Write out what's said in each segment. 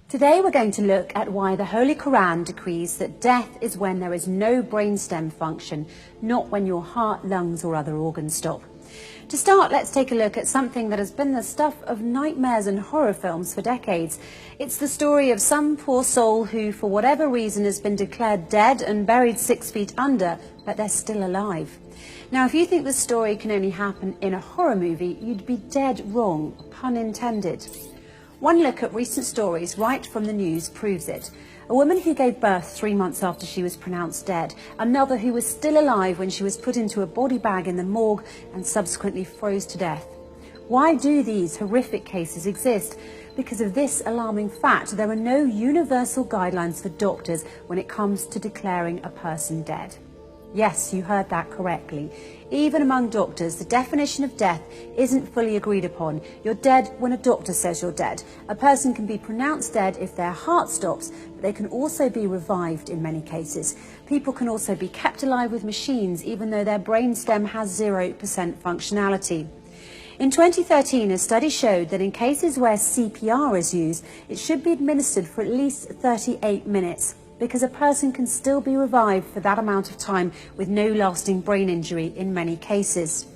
Today we're going to look at why the Holy Quran decrees that death is when there is no brainstem function, not when your heart, lungs or other organs stop. To start, let's take a look at something that has been the stuff of nightmares and horror films for decades. It's the story of some poor soul who, for whatever reason, has been declared dead and buried 6 feet under, but they're still alive. Now, if you think this story can only happen in a horror movie, you'd be dead wrong, pun intended. One look at recent stories right from the news proves it. A woman who gave birth 3 months after she was pronounced dead, another who was still alive when she was put into a body bag in the morgue and subsequently froze to death. Why do these horrific cases exist? Because of this alarming fact, there are no universal guidelines for doctors when it comes to declaring a person dead. Yes, you heard that correctly. Even among doctors, the definition of death isn't fully agreed upon. You're dead when a doctor says you're dead. A person can be pronounced dead if their heart stops, but they can also be revived in many cases. People can also be kept alive with machines, even though their brainstem has 0% functionality. In 2013, a study showed that in cases where CPR is used, it should be administered for at least 38 minutes. Because a person can still be revived for that amount of time with no lasting brain injury in many cases.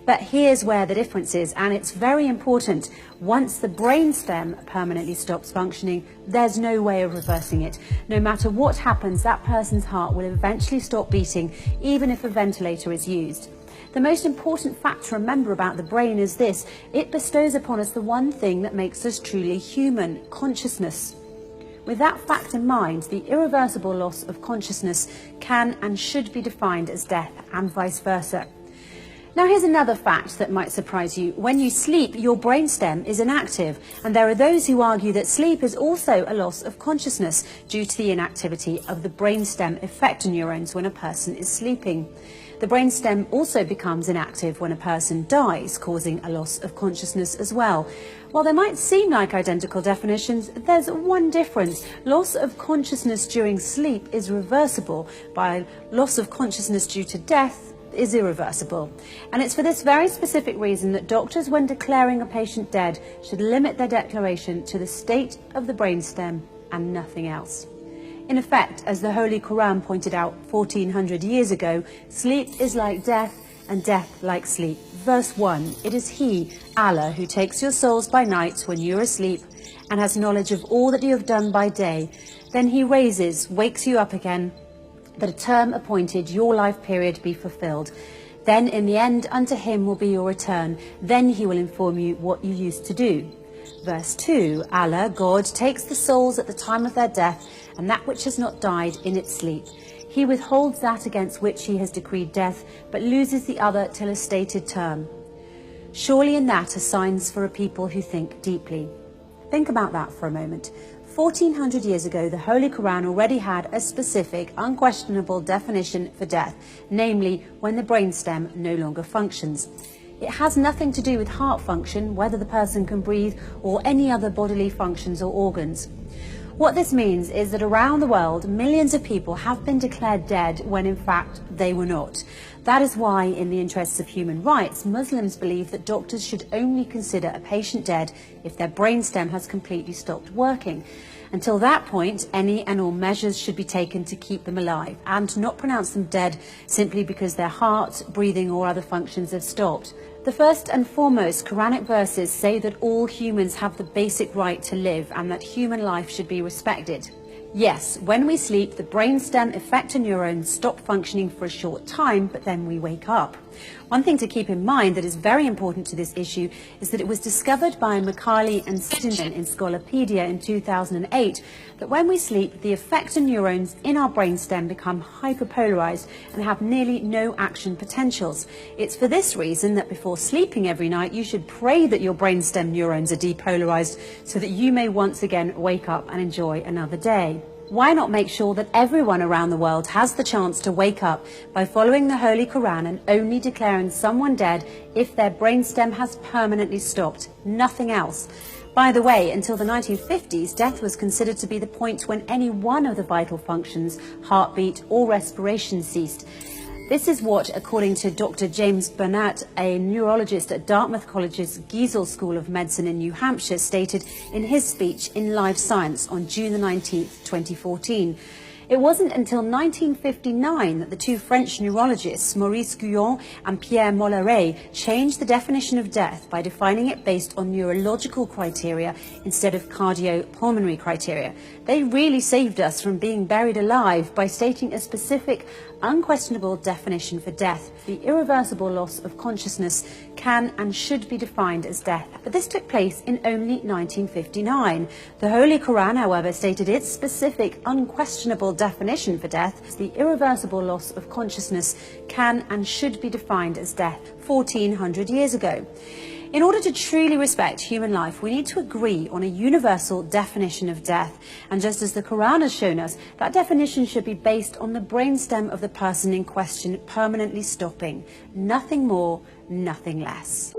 But here's where the difference is, and it's very important. Once the brainstem permanently stops functioning, there's no way of reversing it. No matter what happens, that person's heart will eventually stop beating, even if a ventilator is used. The most important fact to remember about the brain is this: it bestows upon us the one thing that makes us truly human: consciousness. With that fact in mind, the irreversible loss of consciousness can and should be defined as death, and vice versa. Now here's another fact that might surprise you. When you sleep, your brainstem is inactive, and there are those who argue that sleep is also a loss of consciousness due to the inactivity of the brainstem effector neurons when a person is sleeping. The brainstem also becomes inactive when a person dies, causing a loss of consciousness as well. While they might seem like identical definitions, there's one difference. Loss of consciousness during sleep is reversible, while loss of consciousness due to death is irreversible. And it's for this very specific reason that doctors, when declaring a patient dead, should limit their declaration to the state of the brainstem and nothing else. In effect, as the Holy Quran pointed out 1400 years ago, sleep is like death and death like sleep. Verse 1, it is He, Allah, who takes your souls by night when you are asleep and has knowledge of all that you have done by day. Then He wakes you up again, that a term appointed, your life period, be fulfilled. Then in the end unto Him will be your return. Then He will inform you what you used to do. Verse 2, Allah, God, takes the souls at the time of their death and that which has not died in its sleep. He withholds that against which He has decreed death, but loses the other till a stated term. Surely in that are signs for a people who think deeply. Think about that for a moment. 1400 years ago, the Holy Quran already had a specific, unquestionable definition for death, namely when the brainstem no longer functions. It has nothing to do with heart function, whether the person can breathe, or any other bodily functions or organs. What this means is that around the world, millions of people have been declared dead when in fact they were not. That is why, in the interests of human rights, Muslims believe that doctors should only consider a patient dead if their brainstem has completely stopped working. Until that point, any and all measures should be taken to keep them alive and not pronounce them dead simply because their heart, breathing or other functions have stopped. The first and foremost Quranic verses say that all humans have the basic right to live and that human life should be respected. Yes, when we sleep, the brainstem effector neurons stop functioning for a short time, but then we wake up. One thing to keep in mind that is very important to this issue is that it was discovered by Macaulay and Sittington in Scolopedia in 2008 that when we sleep, the effector neurons in our brainstem become hyperpolarized and have nearly no action potentials. It's for this reason that before sleeping every night, you should pray that your brainstem neurons are depolarized so that you may once again wake up and enjoy another day. Why not make sure that everyone around the world has the chance to wake up by following the Holy Quran and only declaring someone dead if their brainstem has permanently stopped, nothing else? By the way, until the 1950s, death was considered to be the point when any one of the vital functions, heartbeat or respiration, ceased. This is what, according to Dr. James Burnett, a neurologist at Dartmouth College's Giesel School of Medicine in New Hampshire, stated in his speech in Live Science on June the 19th, 2014. It wasn't until 1959 that the two French neurologists, Maurice Guyon and Pierre Molleret, changed the definition of death by defining it based on neurological criteria instead of cardiopulmonary criteria. They really saved us from being buried alive by stating a specific, unquestionable definition for death. The irreversible loss of consciousness can and should be defined as death. But this took place in only 1959. The Holy Quran, however, stated its specific, unquestionable definition for death. The irreversible loss of consciousness can and should be defined as death 1400 years ago. In order to truly respect human life, we need to agree on a universal definition of death. And just as the Quran has shown us, that definition should be based on the brainstem of the person in question permanently stopping. Nothing more, nothing less.